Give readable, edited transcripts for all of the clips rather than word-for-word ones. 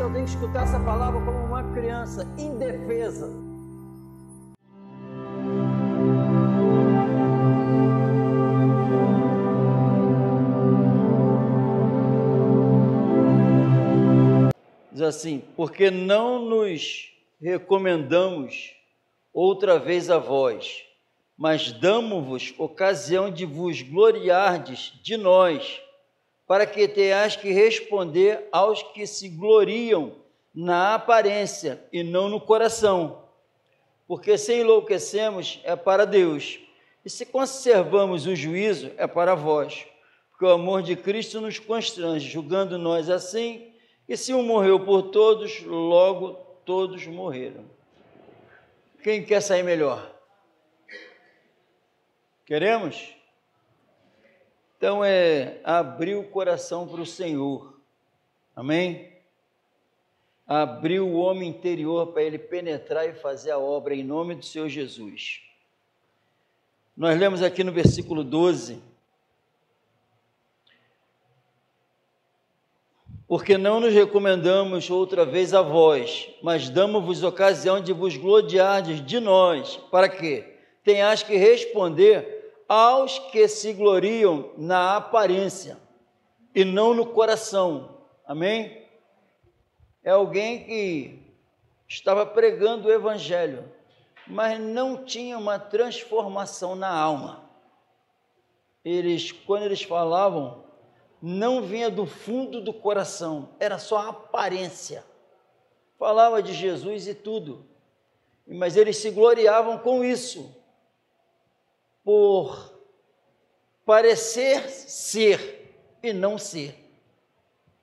eu tenho que escutar essa palavra como uma criança indefesa. Diz assim: porque não nos recomendamos outra vez a vós, mas damo-vos ocasião de vos gloriardes de nós, para que tenhais que responder aos que se gloriam na aparência e não no coração. Porque se enlouquecemos é para Deus, e se conservamos o juízo é para vós, porque o amor de Cristo nos constrange, julgando nós assim, e se um morreu por todos, logo todos morreram. Quem quer sair melhor? Queremos? Então é abrir o coração para o Senhor, amém? Abrir o homem interior para ele penetrar e fazer a obra em nome do Senhor Jesus. Nós lemos aqui no versículo 12: porque não nos recomendamos outra vez a vós, mas damos-vos ocasião de vos gloriardes de nós, para que tenhais que responder aos que se gloriam na aparência e não no coração, amém? É alguém que estava pregando o evangelho, mas não tinha uma transformação na alma. Quando eles falavam, não vinha do fundo do coração, era só aparência. Falava de Jesus e tudo, mas eles se gloriavam com isso, por parecer ser e não ser,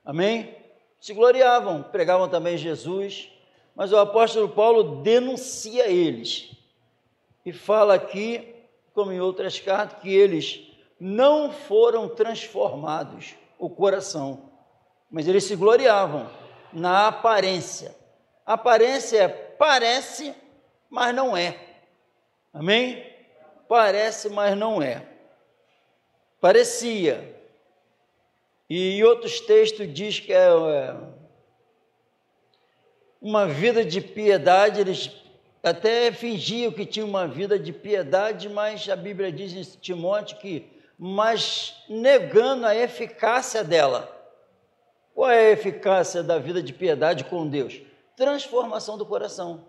amém? Se gloriavam, pregavam também Jesus, mas o apóstolo Paulo denuncia eles, e fala aqui, como em outras cartas, que eles não foram transformados, o coração, mas eles se gloriavam na aparência. Aparência é parece, mas não é, amém? Parece, mas não é. Parecia. E em outros textos diz que é uma vida de piedade. Eles até fingiam que tinham uma vida de piedade, mas a Bíblia diz em Timóteo mas negando a eficácia dela. Qual é a eficácia da vida de piedade com Deus? Transformação do coração.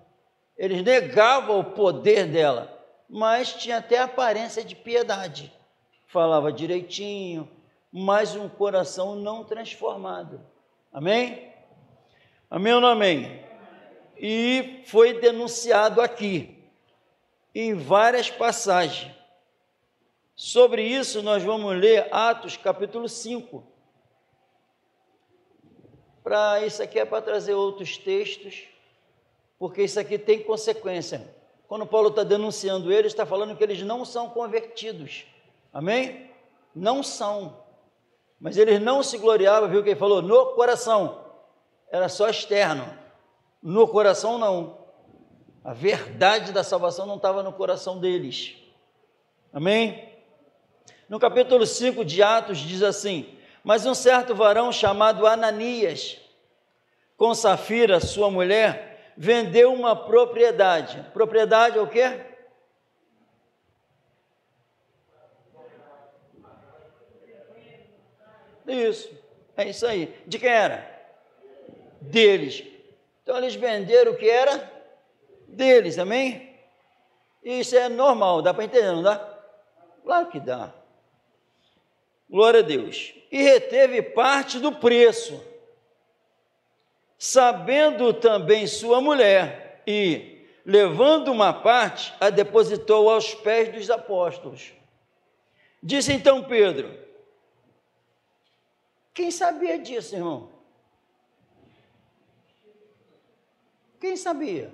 Eles negavam o poder dela, mas tinha até aparência de piedade, falava direitinho, mas um coração não transformado, amém? Amém ou não amém? E foi denunciado aqui, em várias passagens. Sobre isso nós vamos ler Atos capítulo 5, isso aqui é para trazer outros textos, porque isso aqui tem consequência. Quando Paulo está denunciando eles, está falando que eles não são convertidos, amém? Não são, mas eles não se gloriavam, viu o que ele falou? No coração, era só externo, no coração não, a verdade da salvação não estava no coração deles, amém? No capítulo 5 de Atos diz assim: mas um certo varão chamado Ananias, com Safira, sua mulher, vendeu uma propriedade. Propriedade é o quê? Isso, é isso aí. De quem era? Deles. Então eles venderam o que era deles, amém? Isso é normal, dá para entender, não dá? Claro que dá. Glória a Deus. E reteve parte do preço, sabendo também sua mulher, e, levando uma parte, a depositou aos pés dos apóstolos. Disse então Pedro: quem sabia disso, irmão? Quem sabia?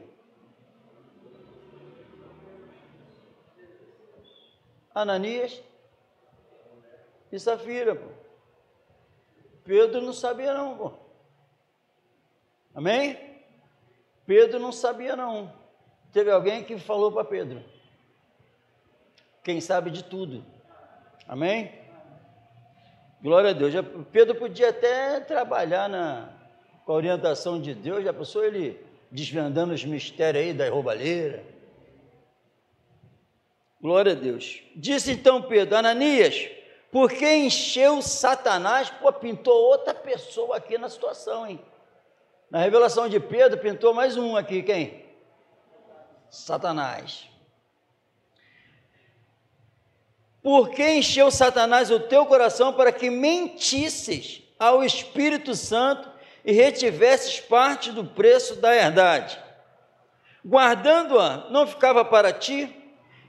Ananias e Safira, pô. Pedro não sabia não, pô. Amém? Pedro não sabia não. Teve alguém que falou para Pedro. Quem sabe de tudo. Amém? Glória a Deus. Pedro podia até trabalhar com a orientação de Deus, já pensou ele desvendando os mistérios aí da roubalheira? Glória a Deus. Disse então Pedro: Ananias, por que encheu Satanás? Pô, pintou outra pessoa aqui na situação, hein? Na revelação de Pedro, pintou mais um aqui, quem? Satanás. Por que encheu Satanás o teu coração para que mentisses ao Espírito Santo e retivesses parte do preço da herdade? Guardando-a, não ficava para ti?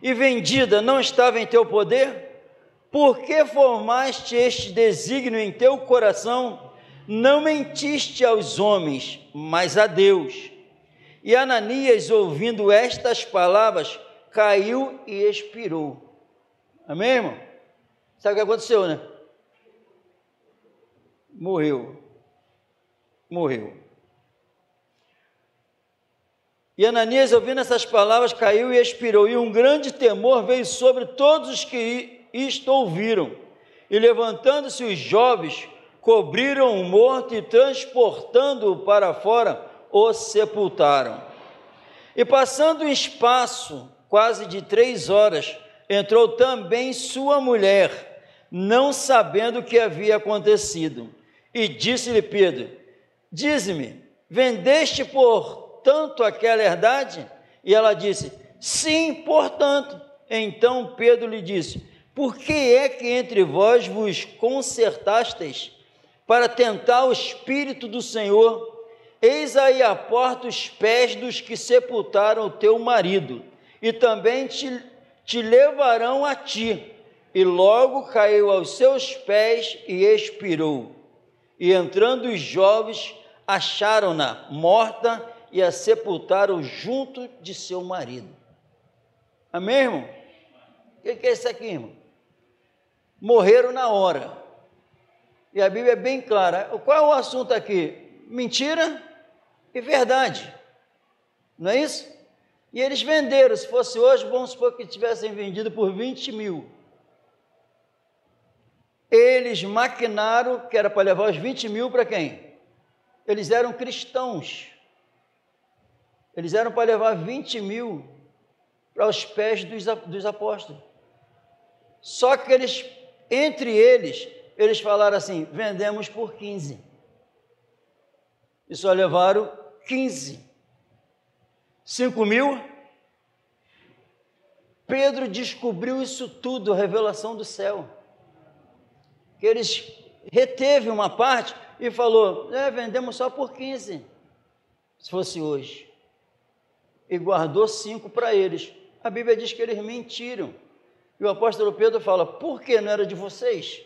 E vendida, não estava em teu poder? Por que formaste este desígnio em teu coração? Não mentiste aos homens, mas a Deus. E Ananias, ouvindo estas palavras, caiu e expirou. Amém, irmão? Sabe o que aconteceu, né? Morreu. E Ananias, ouvindo essas palavras, caiu e expirou, e um grande temor veio sobre todos os que isto ouviram. E levantando-se os jovens, cobriram o morto e, transportando-o para fora, o sepultaram. E passando um espaço quase de 3 horas, entrou também sua mulher, não sabendo o que havia acontecido. E disse-lhe Pedro: dize-me, vendeste portanto aquela herdade? E ela disse: sim, portanto. Então Pedro lhe disse: por que é que entre vós vos concertastes para tentar o Espírito do Senhor? Eis aí à porta os pés dos que sepultaram o teu marido, e também te levarão a ti. E logo caiu aos seus pés e expirou. E entrando os jovens, acharam-na morta e a sepultaram junto de seu marido. Amém, irmão? O que é isso aqui, irmão? Morreram na hora. E a Bíblia é bem clara. Qual é o assunto aqui? Mentira e verdade. Não é isso? E eles venderam. Se fosse hoje, vamos supor que tivessem vendido por 20 mil. Eles maquinaram que era para levar os 20 mil para quem? Eles eram cristãos. Eles eram para levar 20 mil para os pés dos apóstolos. Só que eles, entre eles falaram assim: vendemos por 15. E só levaram 15. 5 mil. Pedro descobriu isso tudo, a revelação do céu. Que eles reteve uma parte e falou: vendemos só por 15, se fosse hoje. E guardou 5 para eles. A Bíblia diz que eles mentiram. E o apóstolo Pedro fala: por que não era de vocês?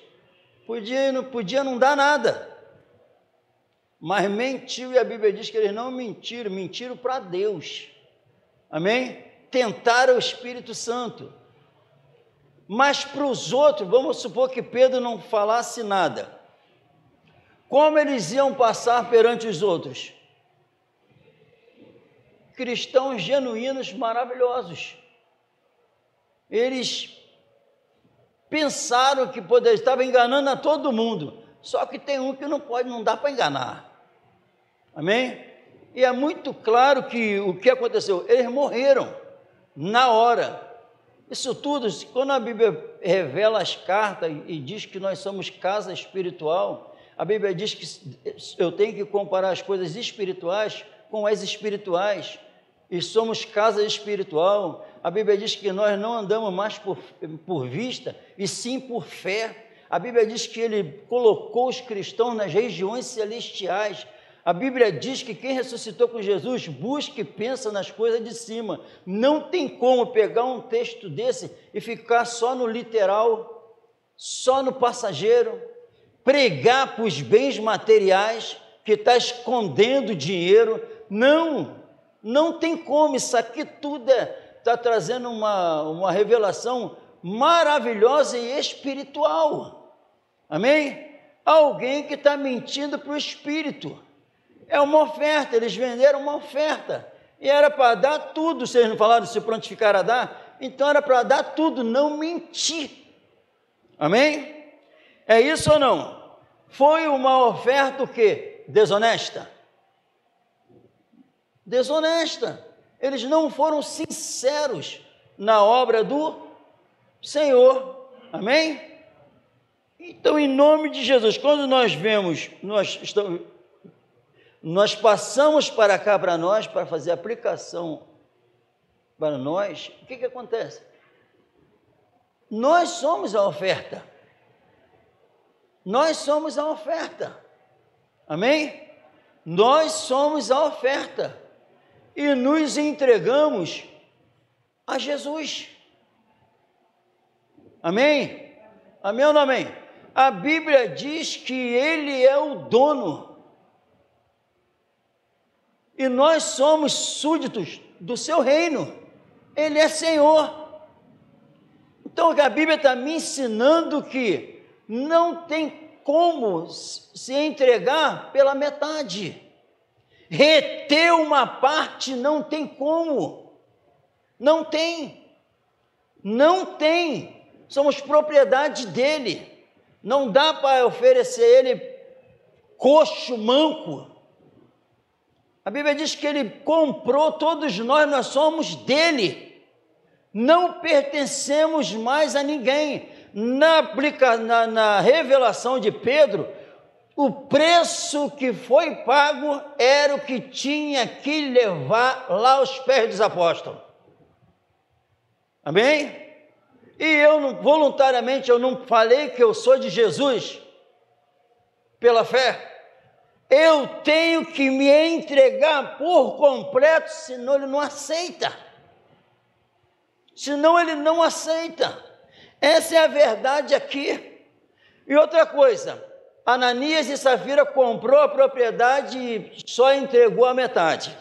Podia não dar nada. Mas mentiu, e a Bíblia diz que eles não mentiram, mentiram para Deus. Amém? Tentaram o Espírito Santo. Mas para os outros, vamos supor que Pedro não falasse nada. Como eles iam passar perante os outros? Cristãos genuínos, maravilhosos. Eles pensaram que estavam enganando a todo mundo. Só que tem um que não dá para enganar. Amém? E é muito claro que o que aconteceu? Eles morreram na hora. Isso tudo, quando a Bíblia revela as cartas e diz que nós somos casa espiritual, a Bíblia diz que eu tenho que comparar as coisas espirituais com as espirituais, e somos casa espiritual. A Bíblia diz que nós não andamos mais por vista, e sim por fé. A Bíblia diz que Ele colocou os cristãos nas regiões celestiais. A Bíblia diz que quem ressuscitou com Jesus busca e pensa nas coisas de cima. Não tem como pegar um texto desse e ficar só no literal, só no passageiro, pregar para os bens materiais, que está escondendo dinheiro. Não tem como. Isso aqui tudo está trazendo uma revelação maravilhosa e espiritual. Amém? Alguém que está mentindo para o Espírito. É uma oferta, eles venderam uma oferta, e era para dar tudo. Vocês não falaram se prontificar a dar? Então era para dar tudo, não mentir. Amém? É isso ou não? Foi uma oferta o quê? Desonesta? desonesta. Eles não foram sinceros na obra do Senhor. Amém? Então, em nome de Jesus, quando nós vemos, nós passamos para cá para nós, para fazer aplicação para nós, o que acontece? Nós somos a oferta. Nós somos a oferta. Amém? Nós somos a oferta. E nos entregamos a Jesus. Amém? Amém ou não amém? A Bíblia diz que Ele é o dono. E nós somos súditos do seu reino. Ele é Senhor. Então a Bíblia está me ensinando que não tem como se entregar pela metade. Reter uma parte não tem como. Não tem. Não tem. Somos propriedade dele. Não dá para oferecer ele coxo, manco. A Bíblia diz que ele comprou todos nós somos dele. Não pertencemos mais a ninguém. Na revelação de Pedro, o preço que foi pago era o que tinha que levar lá aos pés dos apóstolos. Amém? E eu voluntariamente eu não falei que eu sou de Jesus pela fé. Eu tenho que me entregar por completo, senão ele não aceita. Senão ele não aceita. Essa é a verdade aqui. E outra coisa, Ananias e Safira comprou a propriedade e só entregou a metade,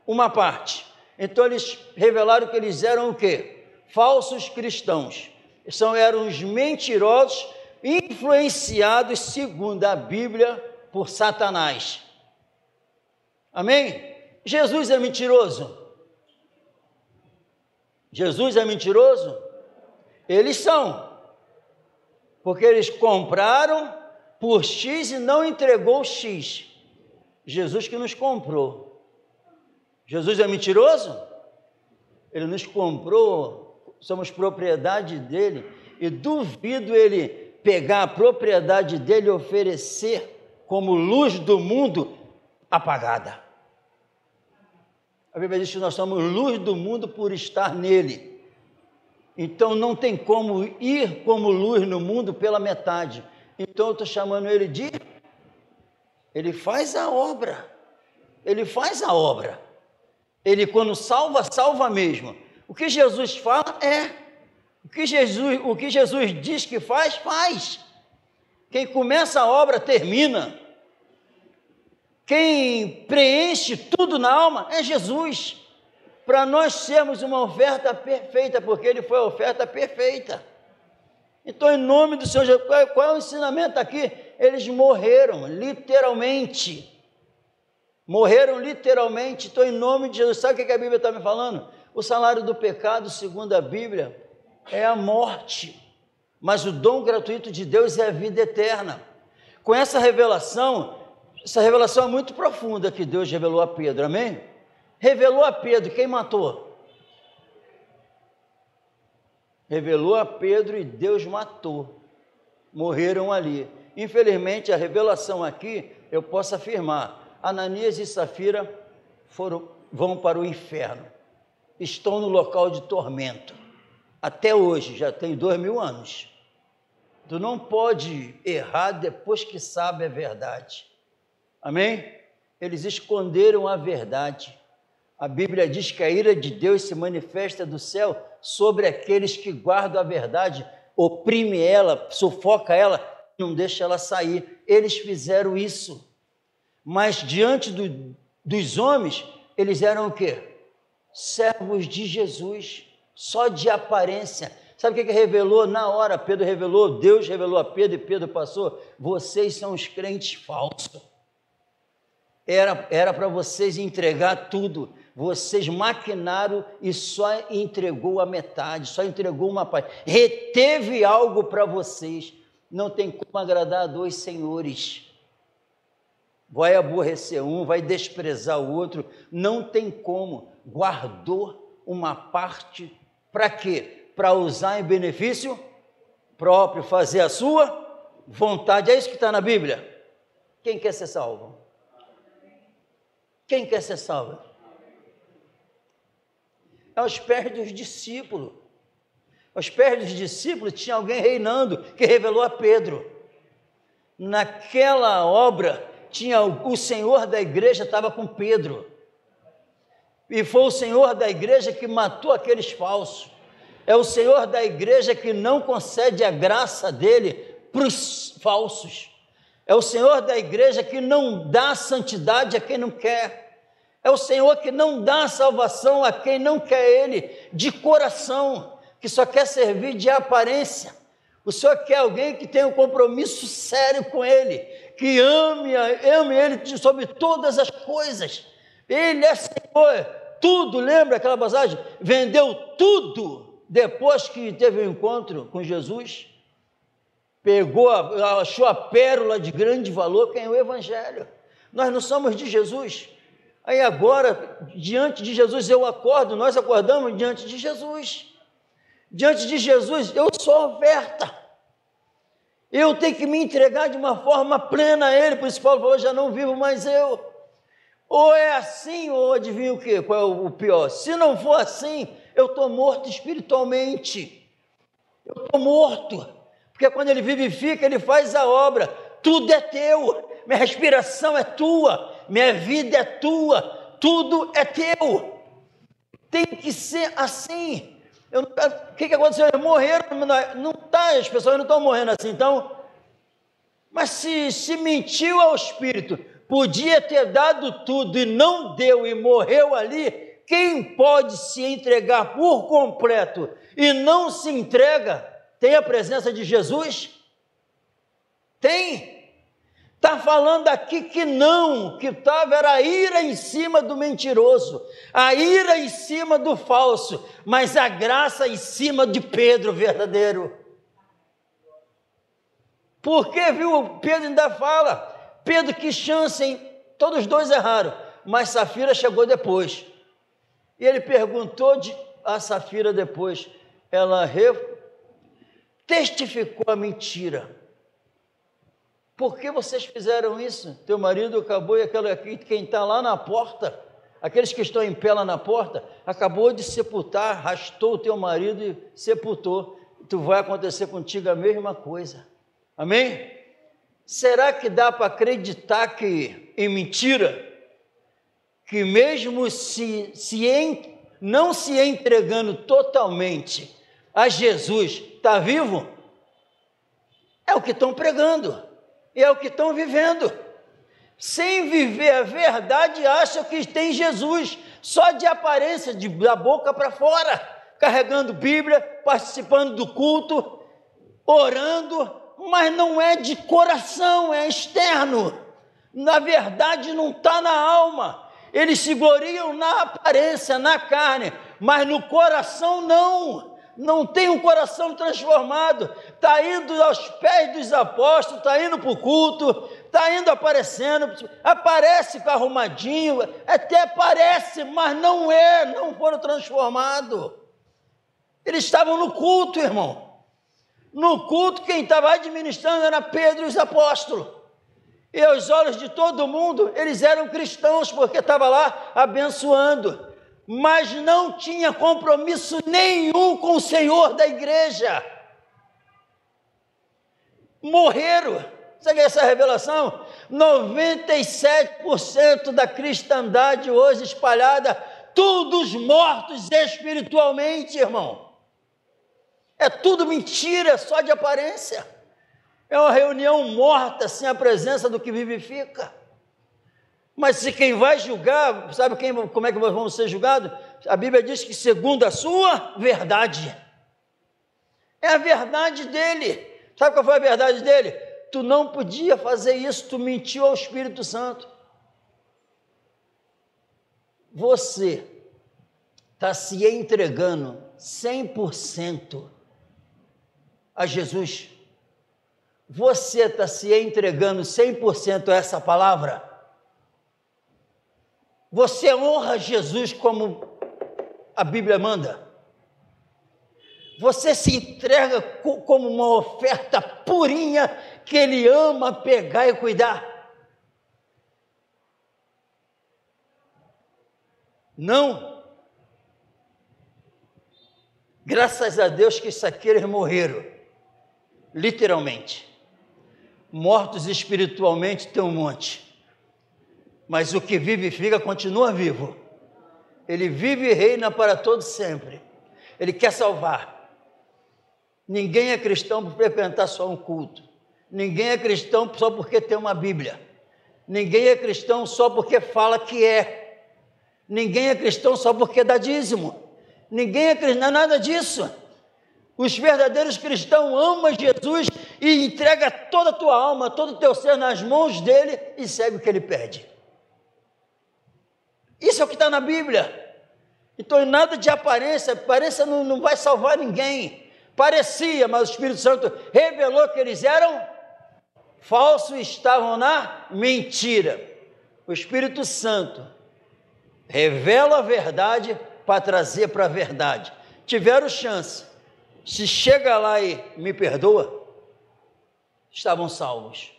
uma parte. Então eles revelaram que eles eram o quê? Falsos cristãos. Eram os mentirosos, influenciados, segundo a Bíblia, por Satanás. Amém? Jesus é mentiroso? Jesus é mentiroso? Eles são, porque eles compraram por X e não entregou X. Jesus que nos comprou. Jesus é mentiroso? Ele nos comprou, somos propriedade dele, e duvido ele pegar a propriedade dele e oferecer como luz do mundo apagada. A Bíblia diz que nós somos luz do mundo por estar nele. Então não tem como ir como luz no mundo pela metade. Então eu estou chamando ele de... Ele faz a obra. Ele faz a obra. Ele quando salva, salva mesmo. O que Jesus fala é... O que Jesus diz que faz, faz. Quem começa a obra, termina. Quem preenche tudo na alma é Jesus. Para nós sermos uma oferta perfeita, porque ele foi a oferta perfeita. Então, em nome do Senhor Jesus, qual é o ensinamento aqui? Eles morreram, literalmente. Morreram literalmente. Então, em nome de Jesus, sabe o que a Bíblia está me falando? O salário do pecado, segundo a Bíblia, é a morte. Mas o dom gratuito de Deus é a vida eterna. Com essa revelação é muito profunda que Deus revelou a Pedro, amém? Revelou a Pedro, quem matou? Revelou a Pedro e Deus matou. Morreram ali. Infelizmente, a revelação aqui, eu posso afirmar, Ananias e Safira vão para o inferno. Estão no local de tormento. Até hoje, já tem 2000 anos. Tu não pode errar depois que sabe a verdade. Amém? Eles esconderam a verdade. A Bíblia diz que a ira de Deus se manifesta do céu sobre aqueles que guardam a verdade, oprime ela, sufoca ela, não deixa ela sair. Eles fizeram isso. Mas diante dos homens, eles eram o quê? Servos de Jesus, só de aparência. Sabe o que revelou na hora? Pedro revelou, Deus revelou a Pedro e Pedro passou. Vocês são os crentes falsos. Era para vocês entregar tudo. Vocês maquinaram e só entregou a metade, só entregou uma parte. Reteve algo para vocês. Não tem como agradar a dois senhores. vai aborrecer um, vai desprezar o outro, não tem como. Guardou uma parte para quê? Para usar em benefício próprio, fazer a sua vontade. É isso que está na Bíblia. Quem quer ser salvo? Quem quer ser salvo? Aos pés dos discípulos. Aos pés dos discípulos tinha alguém reinando, que revelou a Pedro. Naquela obra, tinha o Senhor da igreja estava com Pedro. E foi o Senhor da igreja que matou aqueles falsos. É o Senhor da igreja que não concede a graça dele para os falsos. É o Senhor da igreja que não dá santidade a quem não quer. É o Senhor que não dá salvação a quem não quer Ele, de coração, que só quer servir de aparência. O Senhor quer alguém que tenha um compromisso sério com Ele, que ame Ele sobre todas as coisas. Ele é Senhor, tudo, lembra aquela passagem? Vendeu tudo depois que teve um encontro com Jesus. Pegou, achou a pérola de grande valor, que é o Evangelho. Nós não somos de Jesus. Aí agora, diante de Jesus eu acordo, nós acordamos diante de Jesus. Diante de Jesus eu sou oferta. Eu tenho que me entregar de uma forma plena a Ele, por isso Paulo falou, já não vivo mais eu. Ou é assim, ou adivinha o quê? Qual é o pior? Se não for assim, eu estou morto espiritualmente. Eu estou morto. Porque quando Ele vivifica, Ele faz a obra. Tudo é teu. Minha respiração é tua. Minha vida é tua. Tudo é teu. Tem que ser assim. O que aconteceu? Eles morreram. Não tá, as pessoas não estão morrendo assim. Então, mas se mentiu ao Espírito, podia ter dado tudo e não deu e morreu ali. Quem pode se entregar por completo e não se entrega, tem a presença de Jesus? Tem. Está falando aqui que não, que estava era a ira em cima do mentiroso, a ira em cima do falso, mas a graça em cima de Pedro verdadeiro. Porque, viu, Pedro ainda fala, Pedro, que chance, hein? Todos os dois erraram, mas Safira chegou depois. E ele perguntou a Safira depois, ela testificou a mentira. Por que vocês fizeram isso? Teu marido acabou e quem está lá na porta, aqueles que estão em pé lá na porta, acabou de sepultar, arrastou o teu marido e sepultou. Vai acontecer contigo a mesma coisa. Amém? Será que dá para acreditar que em mentira, que mesmo não se entregando totalmente a Jesus, está vivo? É o que estão pregando. E é o que estão vivendo. Sem viver a verdade, acham que tem Jesus, só de aparência, da boca para fora, carregando Bíblia, participando do culto, orando, mas não é de coração, é externo. Na verdade, não está na alma. Eles se gloriam na aparência, na carne, mas no coração não tem um coração transformado, está indo aos pés dos apóstolos, está indo para o culto, está indo aparecendo, aparece com arrumadinho, até parece, mas não foram transformados. Eles estavam no culto, irmão. No culto, quem estava administrando era Pedro e os apóstolos. E aos olhos de todo mundo, eles eram cristãos, porque estava lá abençoando. Mas não tinha compromisso nenhum com o Senhor da igreja. Morreram. Sabe essa revelação? 97% da cristandade hoje espalhada, todos mortos espiritualmente, irmão. É tudo mentira, só de aparência. É uma reunião morta, sem a presença do que vivifica. Mas se quem vai julgar, sabe como é que nós vamos ser julgados? A Bíblia diz que segundo a sua verdade. É a verdade dele. Sabe qual foi a verdade dele? Tu não podia fazer isso, tu mentiu ao Espírito Santo. Você está se entregando 100% a Jesus. Você está se entregando 100% a essa palavra. Você honra Jesus como a Bíblia manda? Você se entrega como uma oferta purinha que Ele ama pegar e cuidar? Não? Graças a Deus que isso aqui eles morreram, literalmente. Mortos espiritualmente tem um monte, mas o que vive e fica continua vivo. Ele vive e reina para todo sempre. Ele quer salvar. Ninguém é cristão por frequentar só um culto. Ninguém é cristão só porque tem uma Bíblia. Ninguém é cristão só porque fala que é. Ninguém é cristão só porque dá dízimo. Ninguém é cristão, não é nada disso. Os verdadeiros cristãos amam Jesus e entrega toda a tua alma, todo o teu ser nas mãos dele e segue o que ele pede. Isso é o que está na Bíblia. Então, nada de aparência. Aparência não vai salvar ninguém. Parecia, mas o Espírito Santo revelou que eles eram falsos e estavam na mentira. O Espírito Santo revela a verdade para trazer para a verdade. Tiveram chance. Se chega lá e me perdoa, estavam salvos.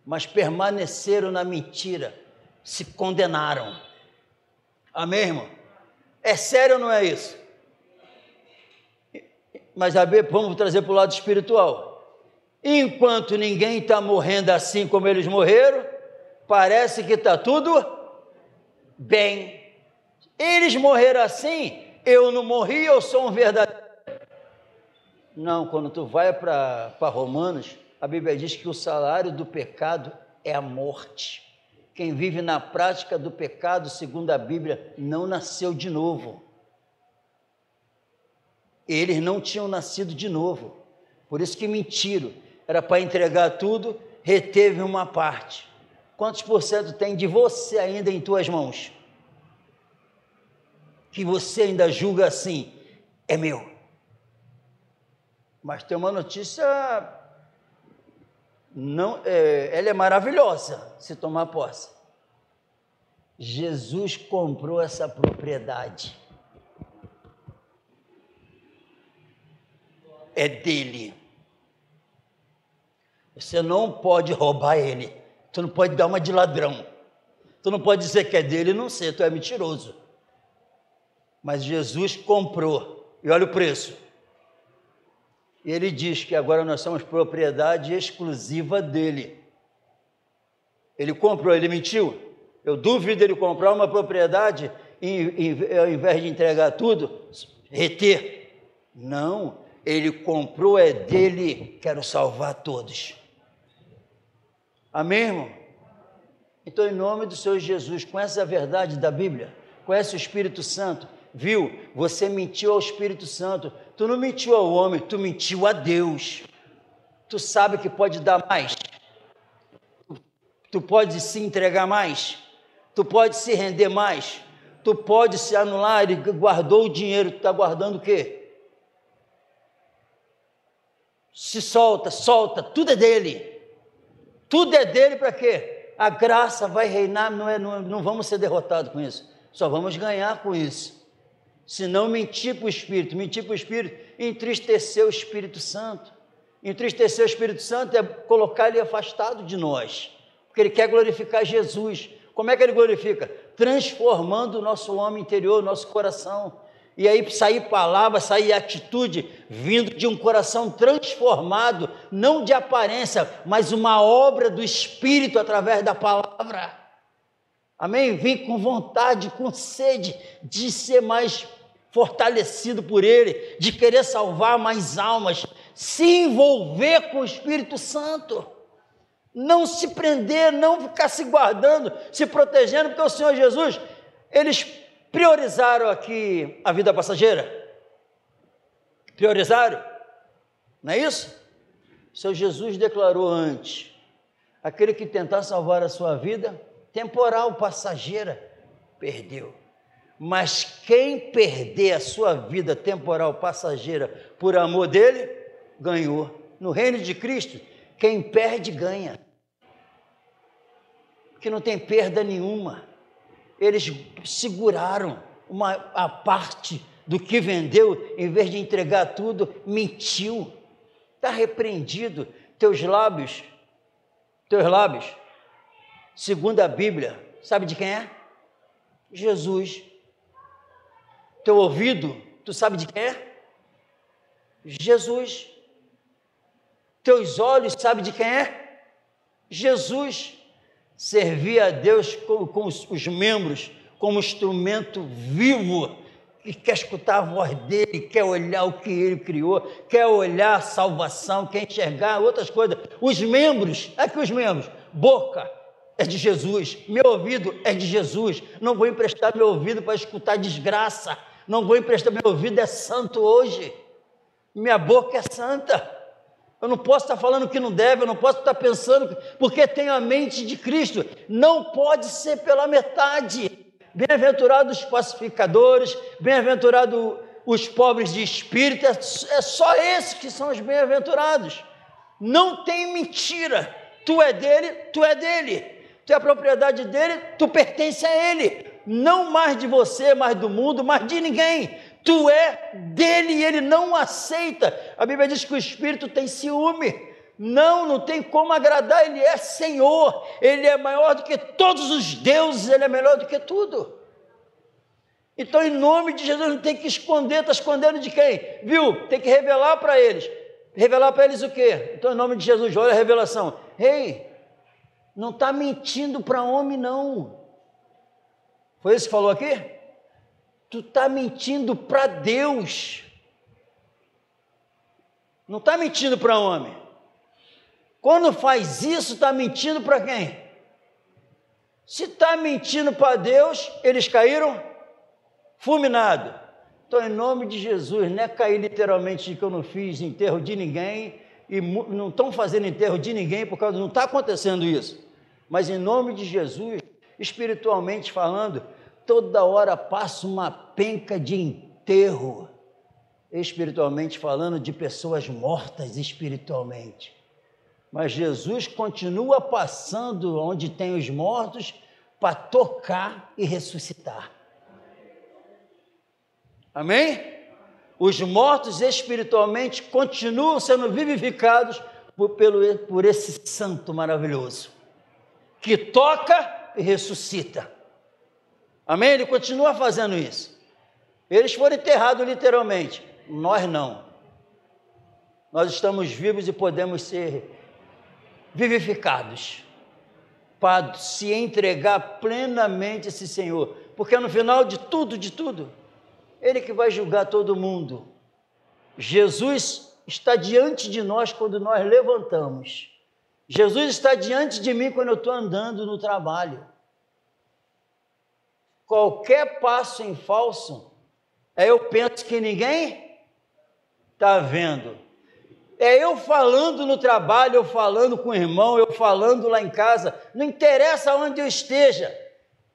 Mas permaneceram na mentira, se condenaram. Amém, irmão? É sério ou não é isso? Mas vamos trazer para o lado espiritual. Enquanto ninguém está morrendo assim como eles morreram, parece que está tudo bem. Eles morreram assim, eu não morri, eu sou um verdadeiro. Não, quando tu vai para Romanos, a Bíblia diz que o salário do pecado é a morte. Quem vive na prática do pecado, segundo a Bíblia, não nasceu de novo. Eles não tinham nascido de novo. Por isso que mentiram. Era para entregar tudo, reteve uma parte. Quantos por cento tem de você ainda em tuas mãos? Que você ainda julga assim, é meu. Mas tem uma notícia, ela é maravilhosa, se tomar posse. Jesus comprou essa propriedade. É dele. Você não pode roubar ele. Tu não pode dar uma de ladrão. Tu não pode dizer que é dele e não ser, tu é mentiroso. Mas Jesus comprou. E olha o preço. E ele diz que agora nós somos propriedade exclusiva dele. Ele comprou, ele mentiu. Eu duvido ele comprar uma propriedade e ao invés de entregar tudo, reter. Não, ele comprou, é dele, quero salvar todos. Amém, irmão? Então, em nome do Senhor Jesus, conhece a verdade da Bíblia? Conhece o Espírito Santo? Viu? Você mentiu ao Espírito Santo. Tu não mentiu ao homem, tu mentiu a Deus. Tu sabe que pode dar mais. Tu pode se entregar mais. Tu pode se render mais. Tu pode se anular. Ele guardou o dinheiro. Tu está guardando o quê? Se solta, solta. Tudo é dele. Tudo é dele para quê? A graça vai reinar. Não vamos ser derrotados com isso. Só vamos ganhar com isso. Se não mentir para o Espírito, entristecer o Espírito Santo. Entristecer o Espírito Santo é colocar ele afastado de nós, porque ele quer glorificar Jesus. Como é que ele glorifica? Transformando o nosso homem interior, o nosso coração. E aí sair palavra, sair atitude, vindo de um coração transformado, não de aparência, mas uma obra do Espírito através da palavra. Amém? Vem com vontade, com sede de ser mais fortalecido por Ele, de querer salvar mais almas, se envolver com o Espírito Santo, não se prender, não ficar se guardando, se protegendo, porque o Senhor Jesus, eles priorizaram aqui a vida passageira? Priorizaram? Não é isso? O Senhor Jesus declarou antes, aquele que tentar salvar a sua vida, temporal, passageira, perdeu. Mas quem perder a sua vida temporal, passageira, por amor dele, ganhou. No reino de Cristo, quem perde, ganha. Porque não tem perda nenhuma. eles seguraram a parte do que vendeu, em vez de entregar tudo, mentiu. Está repreendido. Teus lábios, segundo a Bíblia, sabe de quem é? Jesus. Teu ouvido, tu sabe de quem é? Jesus. Teus olhos, sabe de quem é? Jesus. Servir a Deus com os membros, como instrumento vivo, que quer escutar a voz dele, quer olhar o que ele criou, quer olhar a salvação, quer enxergar outras coisas. Os membros, aqui os membros, boca é de Jesus, meu ouvido é de Jesus, não vou emprestar meu ouvido para escutar desgraça, não vou emprestar meu ouvido, é santo hoje, minha boca é santa. Eu não posso estar falando o que não deve, eu não posso estar pensando, porque tenho a mente de Cristo. Não pode ser pela metade. Bem-aventurados os pacificadores, bem-aventurados os pobres de espírito, é só esses que são os bem-aventurados. Não tem mentira. Tu é dele, tu é dele. Tu é a propriedade dele, tu pertence a ele. Não mais de você, mais do mundo, mais de ninguém. Tu é dele e ele não aceita. A Bíblia diz que o Espírito tem ciúme. Não tem como agradar, ele é Senhor. Ele é maior do que todos os deuses, ele é melhor do que tudo. Então, em nome de Jesus, não tem que esconder. Está escondendo de quem? Viu? Tem que revelar para eles. Revelar para eles o quê? Então, em nome de Jesus, olha a revelação. Ei, não está mentindo para homem, não. Foi isso que falou aqui? Tu está mentindo para Deus, não está mentindo para homem. Quando faz isso, está mentindo para quem? Se está mentindo para Deus, eles caíram fulminados. Então, em nome de Jesus, não é cair literalmente de que eu não fiz enterro de ninguém, e não estão fazendo enterro de ninguém, por causa, não está acontecendo isso. Mas em nome de Jesus, espiritualmente falando, toda hora passa uma penca de enterro, espiritualmente falando, de pessoas mortas espiritualmente. Mas Jesus continua passando onde tem os mortos para tocar e ressuscitar. Amém? Os mortos espiritualmente continuam sendo vivificados por esse santo maravilhoso, que toca e ressuscita. Amém? Ele continua fazendo isso. Eles foram enterrados literalmente, nós não. Nós estamos vivos e podemos ser vivificados para se entregar plenamente a esse Senhor, porque no final de tudo, Ele que vai julgar todo mundo. Jesus está diante de nós quando nós levantamos. Jesus está diante de mim quando eu estou andando no trabalho. Qualquer passo em falso, eu penso que ninguém está vendo. É eu falando no trabalho, eu falando com o irmão, eu falando lá em casa, não interessa onde eu esteja.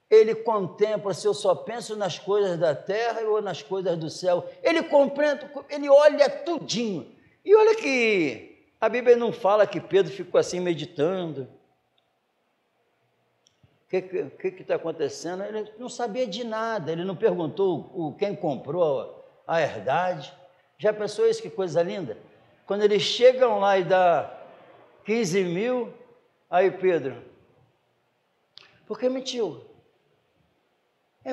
Ele contempla se eu só penso nas coisas da terra ou nas coisas do céu. Ele compreende, ele olha tudinho. E olha que a Bíblia não fala que Pedro ficou assim meditando. O que está acontecendo? Ele não sabia de nada, ele não perguntou quem comprou a herdade. Já pensou isso? Que coisa linda? Quando eles chegam lá e dá 15 mil, aí Pedro, por que mentiu?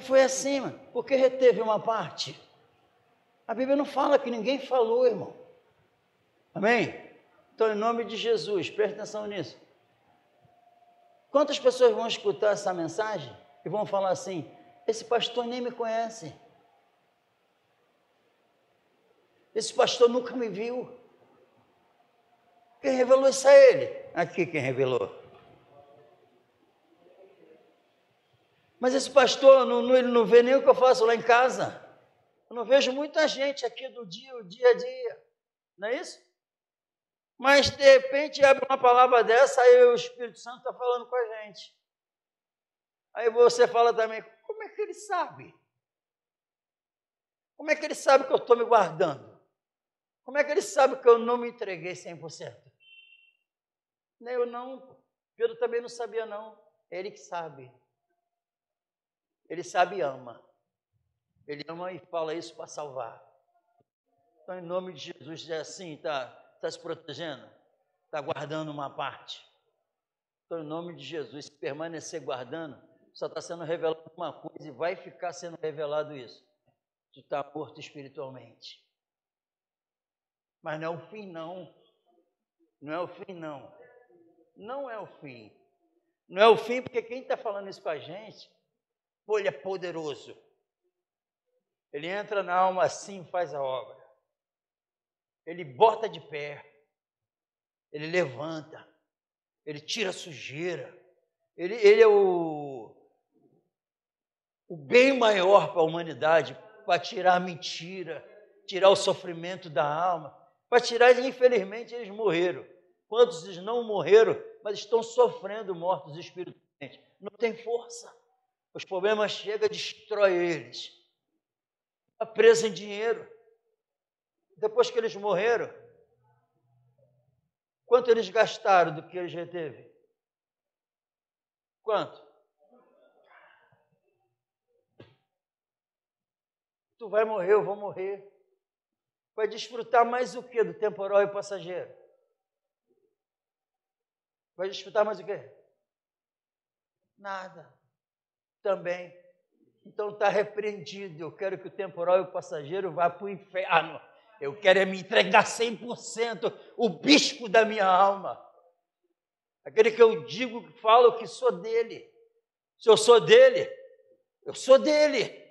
Foi assim, porque reteve uma parte. A Bíblia não fala que ninguém falou, irmão. Amém? Então, em nome de Jesus, preste atenção nisso. Quantas pessoas vão escutar essa mensagem e vão falar assim, esse pastor nem me conhece. Esse pastor nunca me viu. Quem revelou isso a ele? Aqui quem revelou. Mas esse pastor, ele não vê nem o que eu faço lá em casa. Eu não vejo muita gente aqui do dia a dia. Não é isso? Mas, de repente, abre uma palavra dessa, aí o Espírito Santo está falando com a gente. Aí você fala também, como é que ele sabe? Como é que ele sabe que eu estou me guardando? Como é que ele sabe que eu não me entreguei 100%? Nem eu não, Pedro também não sabia não, é ele que sabe. Ele sabe e ama. Ele ama e fala isso para salvar. Então, em nome de Jesus, é assim, está se protegendo, está guardando uma parte. Então, em nome de Jesus, se permanecer guardando, só está sendo revelado uma coisa e vai ficar sendo revelado isso. Tu está morto espiritualmente. Mas não é o fim, não. Não é o fim, não. Não é o fim. Não é o fim, porque quem está falando isso com a gente, pô, ele é poderoso. Ele entra na alma assim e faz a obra. Ele bota de pé. Ele levanta. Ele tira a sujeira. Ele é o bem maior para a humanidade, para tirar a mentira, tirar o sofrimento da alma, para tirar, infelizmente, eles morreram. Quantos não morreram, mas estão sofrendo mortos espiritualmente? Não tem força. Os problemas chegam, destrói eles. Está preso em dinheiro. Depois que eles morreram, quanto eles gastaram do que eles reteve? Quanto? Tu vai morrer, eu vou morrer. Vai desfrutar mais o que do temporal e passageiro? Vai desfrutar mais o quê? Nada. Também. Então está repreendido. Eu quero que o temporal e o passageiro vá para o inferno. Eu quero me entregar 100%, o bispo da minha alma. Aquele que eu digo, falo que sou dele. Se eu sou dele, eu sou dele.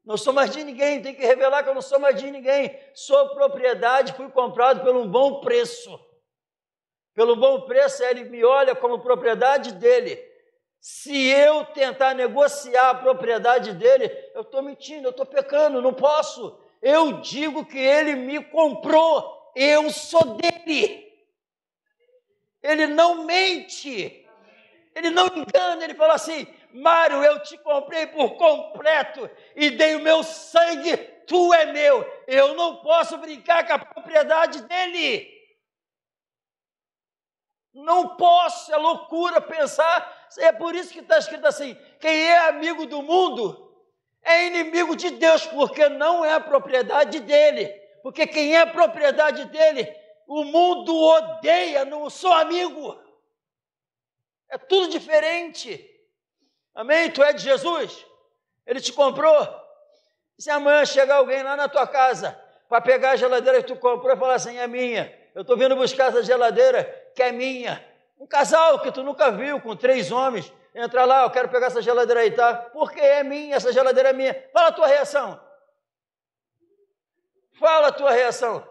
Não sou mais de ninguém, tem que revelar que eu não sou mais de ninguém. Sou propriedade, fui comprado por um bom preço. Pelo bom preço, ele me olha como propriedade dele. Se eu tentar negociar a propriedade dele, eu estou mentindo, eu estou pecando, não posso. Eu digo que ele me comprou, eu sou dele. Ele não mente, ele não engana, ele fala assim: Mário, eu te comprei por completo e dei o meu sangue, tu é meu. Eu não posso brincar com a propriedade dele. Não posso, é loucura pensar. É por isso que está escrito assim: quem é amigo do mundo é inimigo de Deus, porque não é a propriedade dele. Porque quem é propriedade dele, o mundo odeia, não sou amigo. É tudo diferente. Amém? Tu é de Jesus? Ele te comprou? E se amanhã chegar alguém lá na tua casa para pegar a geladeira que tu comprou e falar assim: é minha, eu estou vindo buscar essa geladeira que é minha. Um casal que tu nunca viu, com 3 homens, entra lá: eu quero pegar essa geladeira aí, tá? Porque é minha, essa geladeira é minha. Fala a tua reação. Fala a tua reação.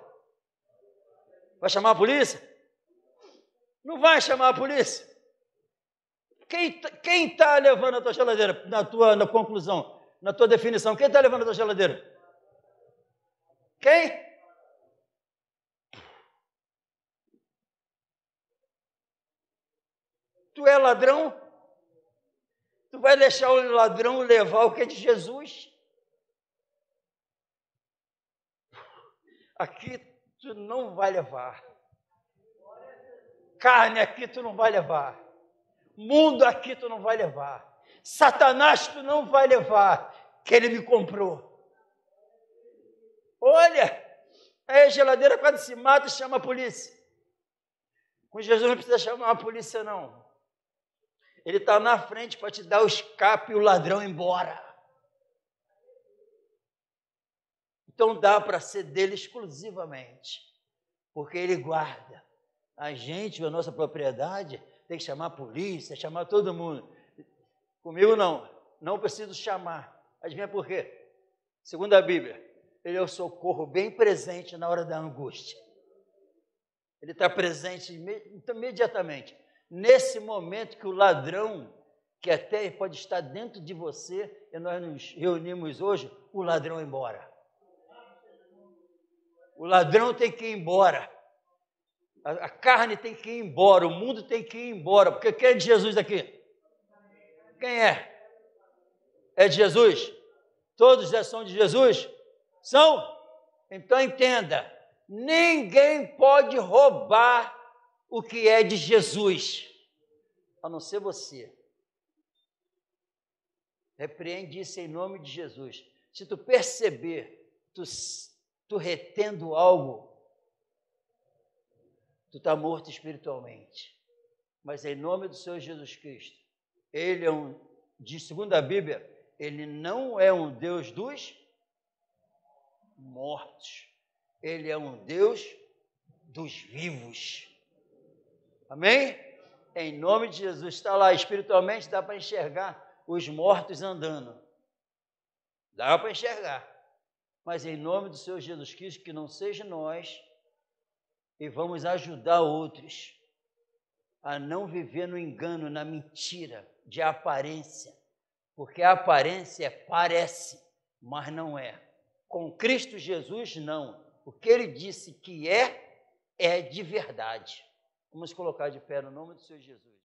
Vai chamar a polícia? Não vai chamar a polícia. Quem está levando a tua geladeira, na conclusão, na tua definição? Quem está levando a tua geladeira? Quem? Tu é ladrão? Tu vai deixar o ladrão levar o que é de Jesus? Aqui tu não vai levar. Carne aqui tu não vai levar. Mundo aqui tu não vai levar. Satanás tu não vai levar, que ele me comprou. Olha, aí a geladeira quando se mata, chama a polícia. Com Jesus não precisa chamar a polícia, não. Ele está na frente para te dar o escape e o ladrão embora. Então dá para ser dele exclusivamente, porque ele guarda. A gente, a nossa propriedade, tem que chamar a polícia, chamar todo mundo. Comigo não preciso chamar. Adivinha por quê? Segundo a Bíblia, ele é o socorro bem presente na hora da angústia. Ele está presente imediatamente. Nesse momento que o ladrão, que até pode estar dentro de você, e nós nos reunimos hoje, o ladrão vai embora. O ladrão tem que ir embora. A carne tem que ir embora, o mundo tem que ir embora. Porque quem é de Jesus aqui? Quem é? É de Jesus? Todos já são de Jesus? São? Então entenda, ninguém pode roubar o que é de Jesus, a não ser você. Repreende isso em nome de Jesus. Se tu perceber, tu retendo algo, tu está morto espiritualmente. Mas em nome do Senhor Jesus Cristo, Ele é de segundo a Bíblia, Ele não é um Deus dos mortos. Ele é um Deus dos vivos. Amém? Em nome de Jesus, está lá, espiritualmente dá para enxergar os mortos andando. Dá para enxergar. Mas em nome do Senhor Jesus Cristo, que não seja nós, e vamos ajudar outros a não viver no engano, na mentira de aparência. Porque a aparência parece, mas não é. Com Cristo Jesus, não. O que Ele disse que é de verdade. Vamos colocar de pé no nome do Senhor Jesus.